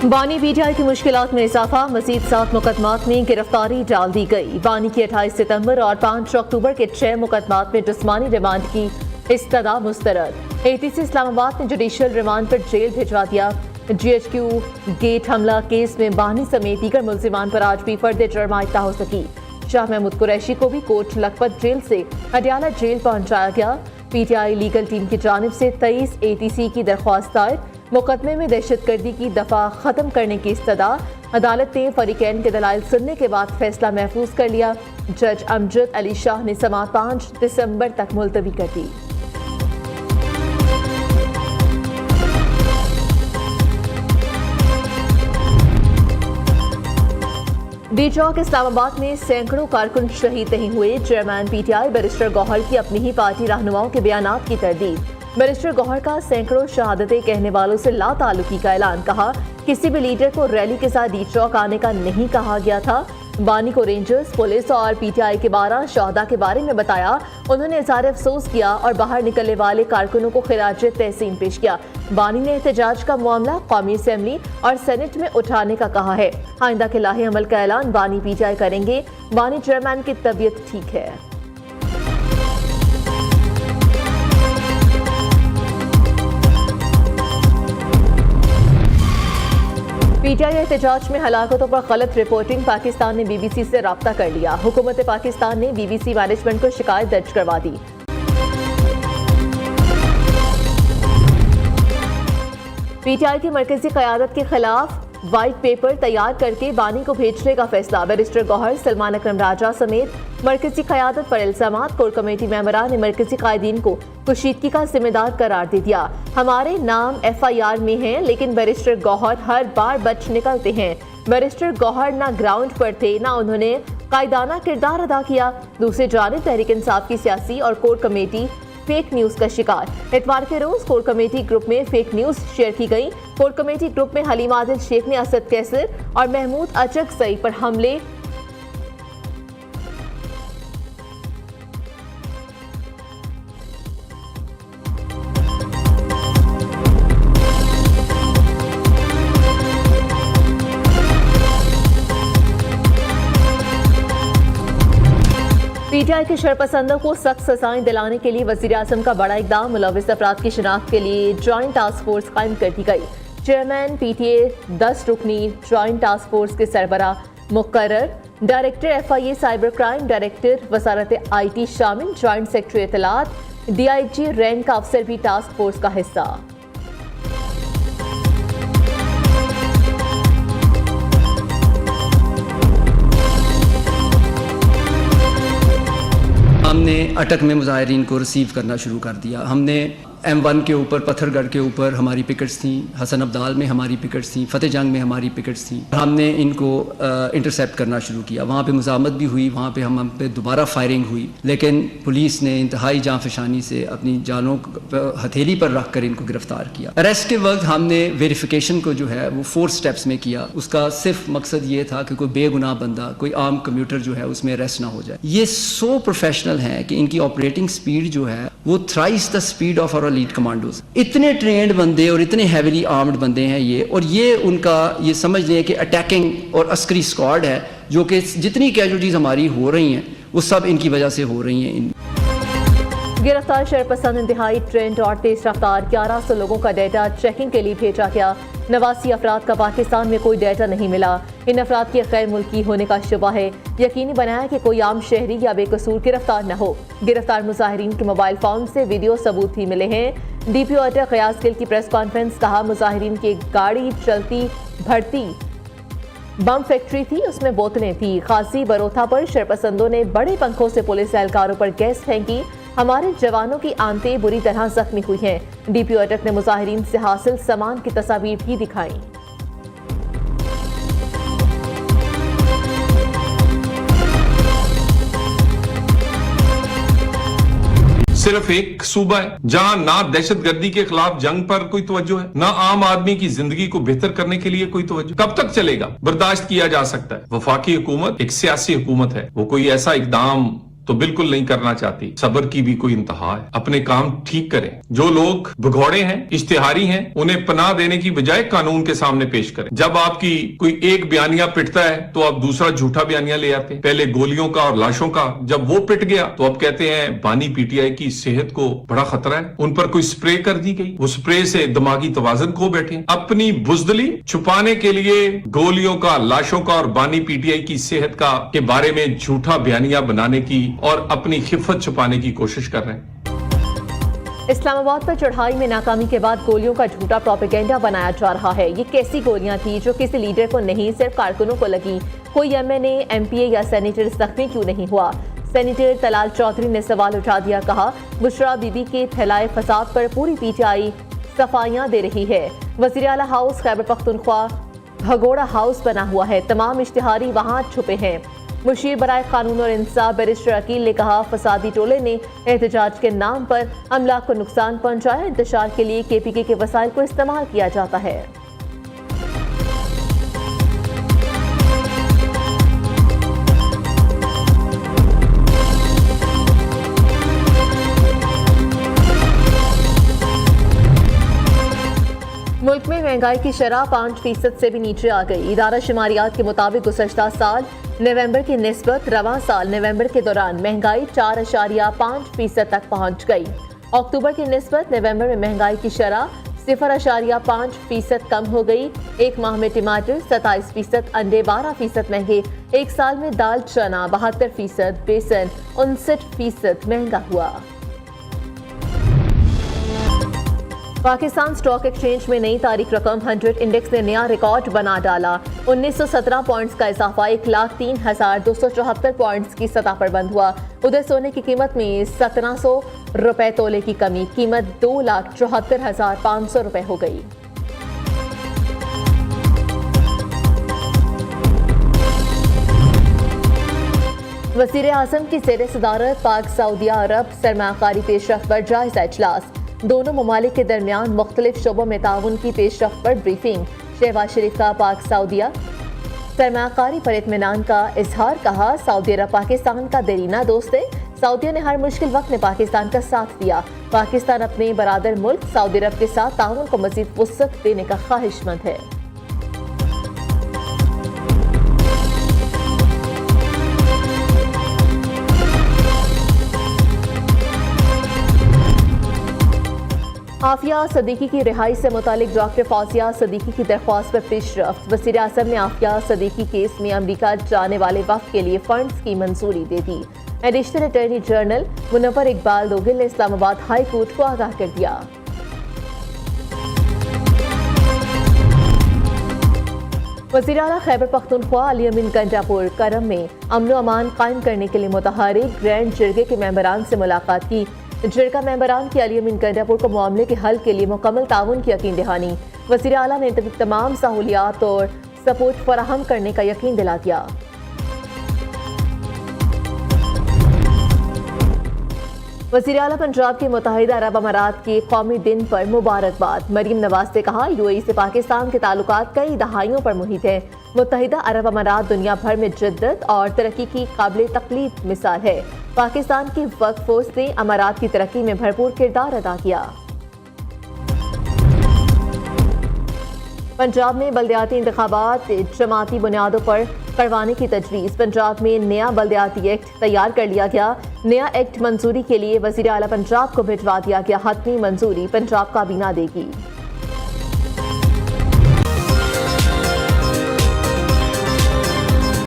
बानी पीटीआई की मुश्किलात में इजाफा, मजीद 7 मुकदमात में गिरफ्तारी डाल दी गई। बानी की 28 सितंबर और 5 अक्टूबर के 6 मुकदमात में जिस्मानी रिमांड की इस्तदा मुस्तरद। एटीसी इस्लामाबाद ने जुडिशियल रिमांड पर जेल भिजवा दिया। GHQ गेट हमला केस में बानी समेत दीगर मुल्जिमान पर आज भी फर्द जुर्म आयदा हो सकी। शाह महमूद कुरैशी को भी कोट लखपत जेल से अडयाला जेल पहुंचाया गया। पीटीआई लीगल टीम की जानिब से 23 ATC की दरख्वास्त दायर। मुकदमे में दहशतगर्दी की दफा खत्म करने की इस्तदा। अदालत ने फरीकैन के दलाइल सुनने के बाद फैसला महफूज कर लिया। जज अमजद अली शाह ने समाअत 5 दिसंबर तक मुलतवी कर दी। डी चौक इस्लामाबाद में सैकड़ों कारकुन शहीद नहीं हुए। चेयरमैन पीटीआई बैरिस्टर गौहर की अपनी ही पार्टी रहनुमाओं के बयानात की तरदीद। बैरिस्टर गौहर का सैकड़ों शहादतें कहने वालों से ला ताल्लुकी का ऐलान। कहा किसी भी लीडर को रैली के साथ डी चौक आने का नहीं कहा गया था। बानी को रेंजर्स, पुलिस और पीटीआई के 12 शहदा के बारे में बताया। उन्होंने इज़हार अफसोस किया और बाहर निकलने वाले कारकुनों को खिराज तहसीन पेश किया। बानी ने एहतजाज का मामला कौमी असेंबली और सेनेट में उठाने का कहा है। आइंदा के लाहे अमल का ऐलान बानी पीटीआई करेंगे। बानी चेयरमैन की तबीयत ठीक है। पीटीआई एहतजाज में हलाकतों पर गलत रिपोर्टिंग, पाकिस्तान ने BBC से राब्ता कर लिया। हुकूमत पाकिस्तान ने BBC मैनेजमेंट को शिकायत दर्ज करवा दी। पीटीआई की मरकजी क़यादत के खिलाफ व्हाइट पेपर तैयार करके बानी को भेजने का फैसला। बैरिस्टर गौहर, सलमान अकरम राजा समेत मरकजी क़यादत पर इल्जामात। कोर कमेटी मेंबरान ने मरकजी कायदीन को कुशीदगी का जिम्मेदार करार दे दिया। हमारे नाम FIR में हैं, लेकिन बैरिस्टर गौहर हर बार बच निकलते हैं। बैरिस्टर गौहर ना ग्राउंड पर थे, ना उन्होंने कायदाना किरदार अदा किया। दूसरी जानिब तहरीक इंसाफ की सियासी और कोर कमेटी फेक न्यूज का शिकार। इतवार के रोज कोर कमेटी ग्रुप में फेक न्यूज शेयर की गई। कोर कमेटी ग्रुप में हलीम आदिल शेख ने असद कैसर और महमूद अचकजई पर हमले पीटीआई के शरपसंदों को सख्त सजाएं दिलाने के लिए वजीर आजम का बड़ा इकदाम। मुलविस अफराद की शिनाख्त के लिए जॉइंट टास्क फोर्स कायम कर दी गई। चेयरमैन PTA 10 रुकनी जॉइंट टास्क फोर्स के सरबराह मुकर्रर। Director FIA cyber crime, director वजारत IT शामिल। जॉइंट सेक्रेटरी इत्तलात, DIG रैंक का अफसर भी टास्क फोर्स का हिस्सा। हमने अटक में मुजाहिरीन को रिसीव करना शुरू कर दिया। हमने M1 के ऊपर, पत्थरगढ़ के ऊपर हमारी पिकेट्स थी, हसन अब्दाल में हमारी पिकेट्स थी, फतेह जंग में हमारी पिकेट्स थी। हमने इनको इंटरसेप्ट करना शुरू किया। वहाँ पे मुजामत भी हुई, वहाँ पे हम पे दोबारा फायरिंग हुई, लेकिन पुलिस ने इंतहाई जाँफशानी से अपनी जानों हथेली पर रख कर इनको गिरफ्तार किया। अरेस्ट के वक्त हमने वेरिफिकेशन को जो है वो 4 स्टेप्स में किया। उसका सिर्फ मकसद ये था कि कोई बेगुनाह बंदा, कोई आम कम्यूटर जो है उसमें अरेस्ट ना हो जाए। ये सो प्रोफेशनल हैं कि इनकी ऑपरेटिंग स्पीड जो है वो thrice the speed of our lead commandos. इतने ट्रेंड बंदे और इतने हैवीली आर्म्ड बंदे हैं ये, और ये उनका ये समझ लें कि अटैकिंग और अस्करी स्क्वाड है, जो कि जितनी कैजुअल्टीज हमारी हो रही हैं वो सब इनकी वजह से हो रही हैं। गिरफ्तार शरपसंद इंतहाई ट्रेंड और तेज रफ्तार 1100 लोगों का डेटा चेकिंग के लिए भेजा गया। 89 अफराद का पाकिस्तान में कोई डेटा नहीं मिला। इन अफराद के गैर मुल्की होने का शुबा है। यकीनी बनाया कि कोई आम शहरी या बेकसूर गिरफ्तार न हो। गिरफ्तार मुजाहिरीन के मोबाइल फोन से वीडियो सबूत भी मिले हैं। DPO अटक गयास गिल की प्रेस कॉन्फ्रेंस। कहा मुजाहिरीन की गाड़ी चलती भरती बम फैक्ट्री थी, उसमें बोतलें थी। खासी बरोथा पर शरपसंदों ने बड़े पंखों से पुलिस एहलकारों पर गैस फेंकी। हमारे जवानों की आंतें बुरी तरह जख्मी हुई हैं। DPO अटक ने मुजाहिरीन से हासिल सामान की तस्वीर भी दिखाई। सिर्फ एक सूबा है जहां ना दहशतगर्दी के खिलाफ जंग पर कोई तवज्जो है, ना आम आदमी की जिंदगी को बेहतर करने के लिए कोई तवज्जो। कब तक चलेगा? बर्दाश्त किया जा सकता है। वफाकी हुकूमत एक सियासी हुकूमत है, वो कोई ऐसा इकदाम तो बिल्कुल नहीं करना चाहती। सब्र की भी कोई इंतहा है, अपने काम ठीक करें। जो लोग भगौड़े हैं, इश्तिहारी हैं, उन्हें पनाह देने की बजाय कानून के सामने पेश करें। जब आपकी कोई एक बयानिया पिटता है तो आप दूसरा झूठा बयानिया ले आते हैं। पहले गोलियों का और लाशों का, जब वो पिट गया तो अब कहते हैं बानी पीटीआई की सेहत को बड़ा खतरा है, उन पर कोई स्प्रे कर दी गई, वो स्प्रे से दिमागी तवाजन खो बैठे। अपनी बुजदली छुपाने के लिए गोलियों का, लाशों का और बानी पीटीआई की सेहत का के बारे में झूठा बयानिया बनाने की और अपनी खिफत छुपाने की कोशिश कर रहे हैं। इस्लामाबाद पर चढ़ाई में नाकामी के बाद गोलियों का झूठा प्रोपेगेंडा बनाया जा रहा है। ये कैसी गोलियां थी जो किसी लीडर को नहीं, सिर्फ कारकुनों को लगी? कोई एमएनए, एमपीए या सेनेटर जख्मी क्यों नहीं हुआ? सेनेटर तलाल चौधरी ने सवाल उठा दिया। कहा, बुशरा बीबी के फैलाए फसाद पर पूरी पीटीआई सफाइयां दे रही है। वजीर आला हाउस खैबर पख्तूनख्वा भगोड़ा हाउस बना हुआ है, तमाम इश्तिहारी वहां छुपे हैं। मुशीर बराए कानून और इंसाफ बैरिस्टर अकील ने कहा, फसादी टोले ने एहतजाज के नाम पर अमलाक को नुकसान पहुंचाया। इंतशार के लिए केपीके के वसाइल को इस्तेमाल किया जाता है। मुल्क में महंगाई की शरह 5% से भी नीचे आ गई। इदारा शुमारियात के मुताबिक गुज़श्ता साल नवंबर की निस्बत रवां साल नवंबर के दौरान महंगाई 4.5% तक पहुंच गई। अक्टूबर की निस्बत नवंबर में महंगाई की शरह 0.5% कम हो गई। एक माह में टमाटर 27%, अंडे 12% महंगे। एक साल में दाल चना 72%, बेसन 59% महंगा हुआ। पाकिस्तान स्टॉक एक्सचेंज में नई तारीख रकम 100 इंडेक्स ने नया रिकॉर्ड बना डाला। 1917 पॉइंट्स का इजाफा 1,03,274 पॉइंट्स की सतह पर बंद हुआ। उधर सोने की कीमत में 1700 रुपए तोले की कमी, कीमत 2,74,500 रुपए हो गई। वज़ीर आज़म की ज़ेर सदारत पाक सऊदिया अरब सरमाकारी पेशरफ्त पर जायजा इजलास। दोनों ममालिक के दरमियान मुख्तलिफ शोबों में ताउन की पेशरफ्त पर ब्रीफिंग। शहबाज शरीफ का पाक सऊदिया सरमाकारी पर इत्मीनान का इजहार। कहा, सऊदी अरब पाकिस्तान का देरीना दोस्त है। सऊदिया ने हर मुश्किल वक्त में पाकिस्तान का साथ दिया। पाकिस्तान अपने बरादर मुल्क सऊदी अरब के साथ ताउन को मज़ीद वुसअत देने का ख्वाहिशमंद है। आफिया सदीकी की रिहाई से मुतालिक डॉक्टर फौजिया सदीकी की दरख्वास्त पर पेशरफ्त। वज़ीर आज़म ने आफिया सदीकी केस में अमरीका जाने वाले वक्त के लिए फंड्स की मंजूरी दे दी। Additional attorney general Munawwar Iqbal Dogil ने इस्लामाबाद हाई कोर्ट को आगाह कर दिया। वज़ीर आला खैबर पख्तूनख्वा अली अमीन गंडापुर करम में अमन अमान कायम करने के लिए मुतहरिक ग्रैंड जिरगे के मेंबरान से मुलाकात की। जिरगा मेंबरान की अली अमीन गंडापुर को मामले के हल के लिए मुकम्मल ताउन की यकीन दहानी। वज़ीर आला ने तमाम सहूलियात और सपोर्ट फराहम करने का यकीन दिला दिया। वज़ीर आला पंजाब के मुत्तहिदा अरब अमारात के कौमी दिन पर मुबारकबाद। मरीम नवाज ने कहा, यूएई से पाकिस्तान के ताल्लुकात कई दहाइयों पर मुहित हैं। मुत्तहिदा अरब अमारात दुनिया भर में जिद्दत और तरक्की की काबिल तकलीद मिसाल है। पाकिस्तान की वर्कफोर्स ने अमारात की तरक्की में भरपूर किरदार अदा किया। पंजाब में बल्दियाती इंतखाबात जमाती बुनियादों पर करवाने की तजवीज़। पंजाब में नया बल्दियाती एक्ट तैयार कर लिया गया। नया एक्ट मंजूरी के लिए वज़ीर आला पंजाब को भिजवा दिया गया। हतमी मंजूरी पंजाब काबीना देगी।